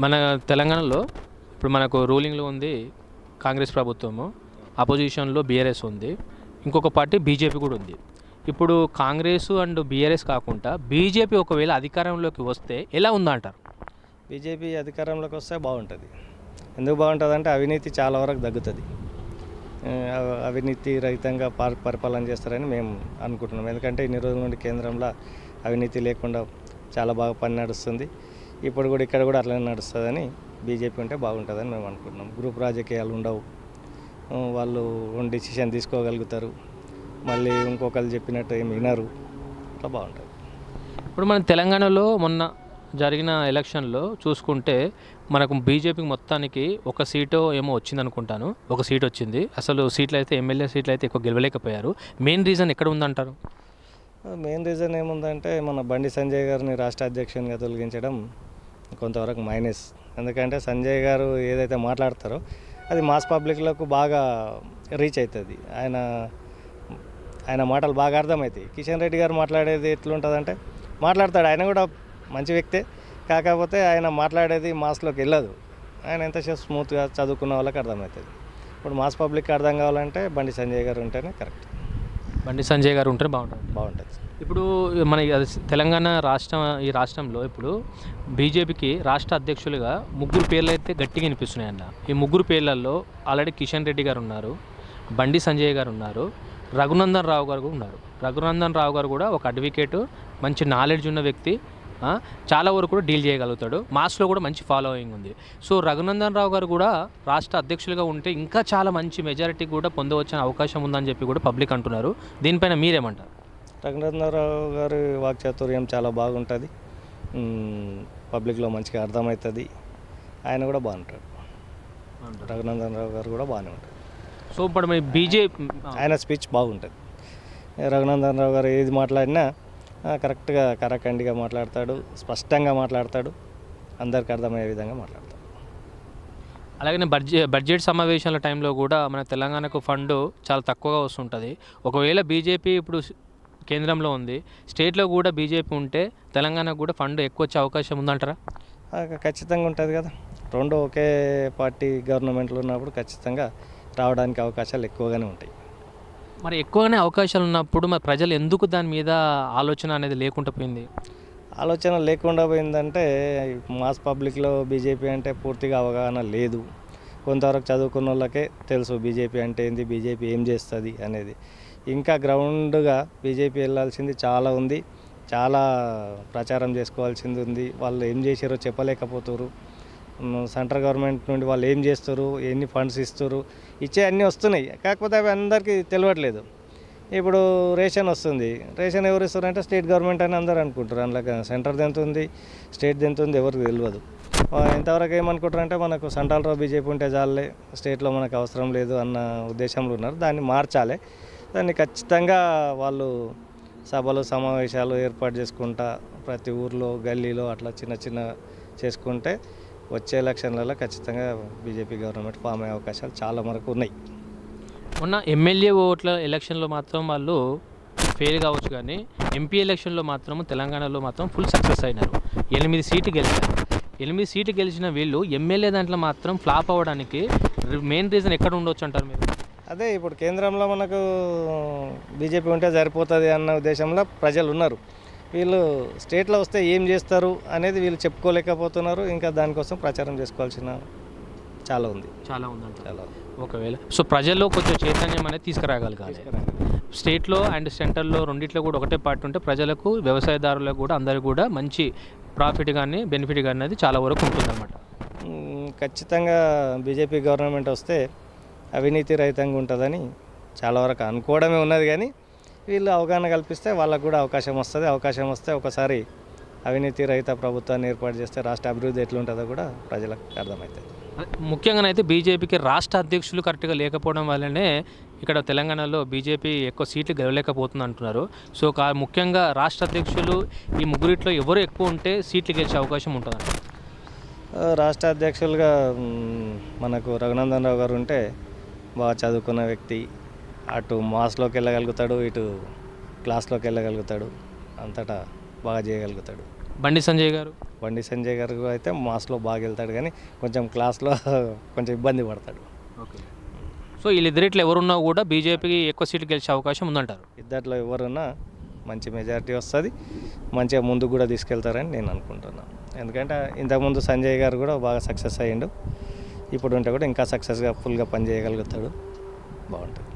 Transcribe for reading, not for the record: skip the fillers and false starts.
మన తెలంగాణలో ఇప్పుడు మనకు రూలింగ్లో ఉంది కాంగ్రెస్ ప్రభుత్వము, అపోజిషన్లో బీఆర్ఎస్ ఉంది, ఇంకొక పార్టీ బీజేపీ కూడా ఉంది. ఇప్పుడు కాంగ్రెస్ అండ్ బీఆర్ఎస్ కాకుండా బీజేపీ ఒకవేళ అధికారంలోకి వస్తే ఎలా ఉందంటారు? బీజేపీ అధికారంలోకి వస్తే బాగుంటుంది. ఎందుకు బాగుంటుంది అంటే అవినీతి చాలా వరకు తగ్గుతుంది. అవినీతి రహితంగా పరిపాలన చేస్తారని మేము అనుకుంటున్నాం. ఎందుకంటే ఇన్ని రోజుల నుండి కేంద్రంలో అవినీతి లేకుండా చాలా బాగా పని నడుస్తుంది. ఇప్పుడు కూడా ఇక్కడ కూడా అట్లనే నడుస్తుందని బీజేపీ ఉంటే బాగుంటుందని మేము అనుకుంటున్నాం. గ్రూప్ రాజకీయాలు ఉండవు, వాళ్ళు డిసిషన్ తీసుకోగలుగుతారు, మళ్ళీ ఇంకొకరు చెప్పినట్టు ఏమి వినరు, అట్లా బాగుంటుంది. ఇప్పుడు మన తెలంగాణలో మొన్న జరిగిన ఎలక్షన్లో చూసుకుంటే మనకు బీజేపీకి మొత్తానికి ఒక సీటు ఏమో వచ్చింది అనుకుంటాను, ఒక సీట్ వచ్చింది. అసలు సీట్లు అయితే ఎమ్మెల్యే సీట్లు అయితే ఎక్కువ గెలవలేకపోయారు. మెయిన్ రీజన్ ఎక్కడ ఉందంటారు? మెయిన్ రీజన్ ఏముందంటే మన బండి సంజయ్ గారిని రాష్ట్ర అధ్యక్షునిగా తొలగించడం కొంతవరకు మైనస్. ఎందుకంటే సంజయ్ గారు ఏదైతే మాట్లాడతారో అది మాస్ పబ్లిక్లకు బాగా రీచ్ అవుతుంది. ఆయన మాటలు బాగా అర్థమవుతాయి. కిషన్ రెడ్డి గారు మాట్లాడేది ఎట్లుంటుందంటే మాట్లాడతాడు, ఆయన కూడా మంచి వ్యక్తే, కాకపోతే ఆయన మాట్లాడేది మాస్లోకి వెళ్ళదు. ఆయన ఎంతసేపు స్మూత్గా చదువుకున్న వాళ్ళకి అర్థమవుతుంది. ఇప్పుడు మాస్ పబ్లిక్కి అర్థం కావాలంటే బండి సంజయ్ గారు ఉంటేనే కరెక్ట్. బండి సంజయ్ గారు ఉంటే బాగుంటుంది. ఇప్పుడు మన తెలంగాణ రాష్ట్రం, ఈ రాష్ట్రంలో ఇప్పుడు బీజేపీకి రాష్ట్ర అధ్యక్షులుగా ముగ్గురు పేర్లు అయితే గట్టిగా వినిపిస్తున్నాయన్న. ఈ ముగ్గురు పేర్లలో ఆల్రెడీ కిషన్ రెడ్డి గారు ఉన్నారు, బండి సంజయ్ గారు ఉన్నారు, రఘునందన్ రావు గారు కూడా ఉన్నారు. రఘునందన్ రావు గారు కూడా ఒక అడ్వకేటు, మంచి నాలెడ్జ్ ఉన్న వ్యక్తి, చాలా వరకు కూడా డీల్ చేయగలుగుతాడు, మాస్లో కూడా మంచి ఫాలోయింగ్ ఉంది. సో రఘునందన్ రావు గారు కూడా రాష్ట్ర అధ్యక్షులుగా ఉంటే ఇంకా చాలా మంచి మెజారిటీ కూడా పొందవచ్చిన అవకాశం ఉందని చెప్పి కూడా పబ్లిక్ అంటున్నారు. దీనిపైన మీరేమంటారు? రఘునందన్ రావు గారి వాక్చాతుర్యం చాలా బాగుంటుంది, పబ్లిక్లో మంచిగా అర్థమవుతుంది. ఆయన కూడా బాగుంటాడు. రఘునందన్ రావు గారు కూడా బాగానే ఉంటాడు. సో ఇప్పుడు మీ బీజేపీ ఆయన స్పీచ్ బాగుంటుంది. రఘునందన్ రావు గారు ఏది మాట్లాడినా కరెక్ట్గా కరాఖండిగా మాట్లాడతాడు, స్పష్టంగా మాట్లాడతాడు, అందరికి అర్థమయ్యే విధంగా మాట్లాడతాడు. అలాగే బడ్జెట్ సమావేశాల టైంలో కూడా మన తెలంగాణకు ఫండ్ చాలా తక్కువగా వస్తుంటుంది. ఒకవేళ బీజేపీ ఇప్పుడు కేంద్రంలో ఉంది, స్టేట్లో కూడా బీజేపీ ఉంటే తెలంగాణకు కూడా ఫండ్ ఎక్కువ వచ్చే అవకాశం ఉందంటారా? ఖచ్చితంగా ఉంటుంది కదా. రెండు ఒకే పార్టీ గవర్నమెంట్లో ఉన్నప్పుడు ఖచ్చితంగా రావడానికి అవకాశాలు ఎక్కువగానే ఉంటాయి. మరి ఎక్కువగానే అవకాశాలు ఉన్నప్పుడు మరి ప్రజలు ఎందుకు దాని మీద ఆలోచన అనేది లేకుండా పోయింది? ఆలోచన లేకుండా పోయిందంటే మాస్ పబ్లిక్లో బీజేపీ అంటే పూర్తిగా అవగాహన లేదు. కొంతవరకు చదువుకున్న వాళ్ళకే తెలుసు బీజేపీ అంటే ఏంది, బీజేపీ ఏం చేస్తుంది అనేది. ఇంకా గ్రౌండ్గా బీజేపీ వెళ్ళాల్సింది చాలా ఉంది, చాలా ప్రచారం చేసుకోవాల్సింది ఉంది. వాళ్ళు ఏం చేశారో చెప్పలేకపోతారు. సెంట్రల్ గవర్నమెంట్ నుండి వాళ్ళు ఏం చేస్తారు, ఎన్ని ఫండ్స్ ఇస్తారు, ఇచ్చే అన్నీ వస్తున్నాయి, కాకపోతే అవి అందరికీ తెలియట్లేదు. ఇప్పుడు రేషన్ వస్తుంది, రేషన్ ఎవరు ఇస్తారంటే స్టేట్ గవర్నమెంట్ అని అందరూ అనుకుంటారు. అందులో సెంటర్ది ఎంత ఉంది, స్టేట్ది ఎంత ఉంది ఎవరికి తెలియదు. ఇంతవరకు ఏమనుకుంటారంటే మనకు సెంట్రల్లో బీజేపీ ఉంటే చాలే, స్టేట్లో మనకు అవసరం లేదు అన్న ఉద్దేశంలో ఉన్నారు. దాన్ని మార్చాలి. దాన్ని ఖచ్చితంగా వాళ్ళు సభలు సమావేశాలు ఏర్పాటు చేసుకుంటా ప్రతి ఊర్లో గల్లీలో అట్లా చిన్న చిన్న చేసుకుంటే వచ్చే ఎలక్షన్లలో ఖచ్చితంగా బీజేపీ గవర్నమెంట్ ఫామ్ అయ్యే అవకాశాలు చాలా వరకు ఉన్నాయి. మొన్న ఎమ్మెల్యే ఓట్ల ఎలక్షన్లో మాత్రం వాళ్ళు ఫెయిల్ కావచ్చు, కానీ ఎంపీ ఎలక్షన్లో మాత్రం తెలంగాణలో మాత్రం ఫుల్ సక్సెస్ అయినారు. 8 సీట్లు గెలిచారు. 8 సీట్లు గెలిచిన వీళ్ళు ఎమ్మెల్యే దాంట్లో మాత్రం ఫ్లాప్ అవ్వడానికి మెయిన్ రీజన్ ఎక్కడ ఉండొచ్చు అంటారు మీరు? అదే ఇప్పుడు కేంద్రంలో మనకు బీజేపీ ఉంటే సరిపోతుంది అన్న ఉద్దేశంలో ప్రజలు ఉన్నారు. వీళ్ళు స్టేట్లో వస్తే ఏం చేస్తారు అనేది వీళ్ళు చెప్పుకోలేకపోతున్నారు. ఇంకా దానికోసం ప్రచారం చేసుకోవాల్సిన చాలా ఉందంట. ఒకవేళ సో ప్రజల్లో కొంచెం చైతన్యం అనేది తీసుకురాగలగాలి. స్టేట్లో అండ్ సెంటర్లో రెండిట్లో కూడా ఒకటే పార్టీ ఉంటే ప్రజలకు, వ్యవసాయదారులకు కూడా అందరికీ కూడా మంచి ప్రాఫిట్ కానీ బెనిఫిట్ కానీ అనేది చాలా వరకు ఉంటుందన్నమాట. ఖచ్చితంగా బీజేపీ గవర్నమెంట్ వస్తే అవినీతి రహితంగా ఉంటుందని చాలా వరకు అనుకోవడమే ఉన్నది. కానీ వీళ్ళు అవగాహన కల్పిస్తే వాళ్ళకు కూడా అవకాశం వస్తుంది. అవకాశం వస్తే ఒకసారి అవినీతి రహిత ప్రభుత్వాన్ని ఏర్పాటు చేస్తే రాష్ట్ర అభివృద్ధి ఎట్లుంటుందో కూడా ప్రజలకు అర్థమవుతుంది. ముఖ్యంగానైతే బీజేపీకి రాష్ట్ర అధ్యక్షులు కరెక్ట్గా లేకపోవడం వల్లనే ఇక్కడ తెలంగాణలో బీజేపీ ఎక్కువ సీట్లు గెలవలేకపోతుంది అంటున్నారు. సో ముఖ్యంగా రాష్ట్ర అధ్యక్షులు ఈ ముగ్గురిట్లో ఎవరు ఎక్కువ ఉంటే సీట్లు గెలిచే అవకాశం ఉంటుందంట? రాష్ట్ర అధ్యక్షులుగా మనకు రఘునందన్ రావు గారు ఉంటే బాగా చదువుకున్న వ్యక్తి, అటు మాస్లోకి వెళ్ళగలుగుతాడు, ఇటు క్లాస్లోకి వెళ్ళగలుగుతాడు, అంతటా బాగా చేయగలుగుతాడు. బండి సంజయ్ గారు బండి సంజయ్ గారు అయితే మాస్లో బాగా వెళ్తాడు, కానీ కొంచెం క్లాస్లో కొంచెం ఇబ్బంది పడతాడు. ఓకే. సో వీళ్ళిద్దరిట్లో ఎవరున్నా కూడా బీజేపీకి ఎక్కువ సీట్లు గెలిచే అవకాశం ఉందంటారు. ఇద్దరిలో ఎవరున్నా మంచి మెజారిటీ వస్తుంది, మంచిగా ముందుకు కూడా తీసుకెళ్తారని నేను అనుకుంటున్నాను. ఎందుకంటే ఇంతకుముందు సంజయ్ గారు కూడా బాగా సక్సెస్ అయ్యిండు, ఇప్పుడు ఉంటే కూడా ఇంకా సక్సెస్గా ఫుల్గా పనిచేయగలుగుతాడు, బాగుంటుంది.